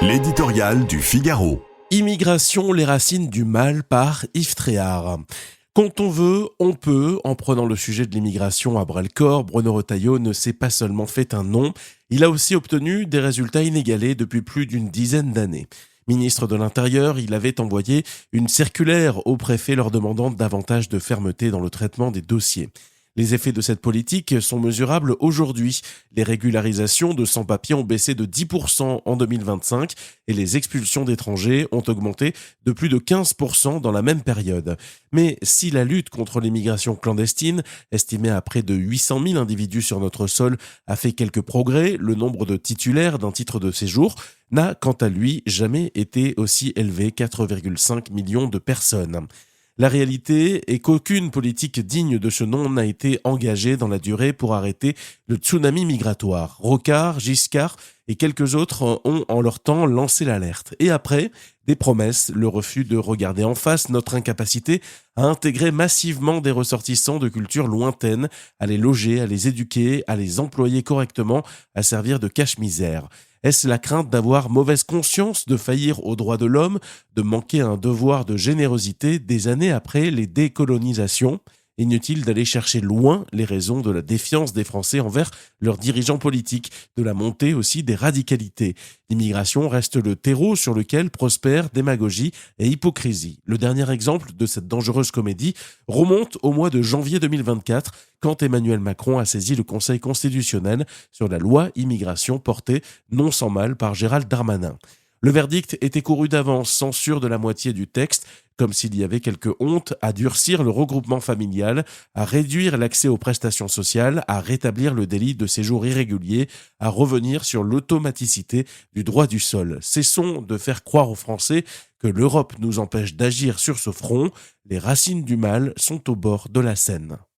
L'éditorial du Figaro. Immigration, les racines du mal par Yves Tréhard. Quand on veut, on peut. En prenant le sujet de l'immigration à bras-le-corps, Bruno Retailleau ne s'est pas seulement fait un nom, il a aussi obtenu des résultats inégalés depuis plus d'une dizaine d'années. Ministre de l'Intérieur, il avait envoyé une circulaire au préfet leur demandant davantage de fermeté dans le traitement des dossiers. Les effets de cette politique sont mesurables aujourd'hui. Les régularisations de sans-papiers ont baissé de 10% en 2025 et les expulsions d'étrangers ont augmenté de plus de 15% dans la même période. Mais si la lutte contre l'immigration clandestine, estimée à près de 800 000 individus sur notre sol, a fait quelques progrès, le nombre de titulaires d'un titre de séjour n'a quant à lui jamais été aussi élevé, 4,5 millions de personnes. La réalité est qu'aucune politique digne de ce nom n'a été engagée dans la durée pour arrêter le tsunami migratoire. Rocard, Giscard et quelques autres ont en leur temps lancé l'alerte. Et après, des promesses, le refus de regarder en face notre incapacité à intégrer massivement des ressortissants de cultures lointaines, à les loger, à les éduquer, à les employer correctement, à servir de cache-misère. Est-ce la crainte d'avoir mauvaise conscience, de faillir aux droits de l'homme, de manquer un devoir de générosité des années après les décolonisations ? Inutile d'aller chercher loin les raisons de la défiance des Français envers leurs dirigeants politiques, de la montée aussi des radicalités. L'immigration reste le terreau sur lequel prospèrent démagogie et hypocrisie. Le dernier exemple de cette dangereuse comédie remonte au mois de janvier 2024, quand Emmanuel Macron a saisi le Conseil constitutionnel sur la loi immigration portée non sans mal par Gérald Darmanin. Le verdict était couru d'avance, censure de la moitié du texte, comme s'il y avait quelque honte à durcir le regroupement familial, à réduire l'accès aux prestations sociales, à rétablir le délit de séjour irrégulier, à revenir sur l'automaticité du droit du sol. Cessons de faire croire aux Français que l'Europe nous empêche d'agir sur ce front. Les racines du mal sont au bord de la Seine.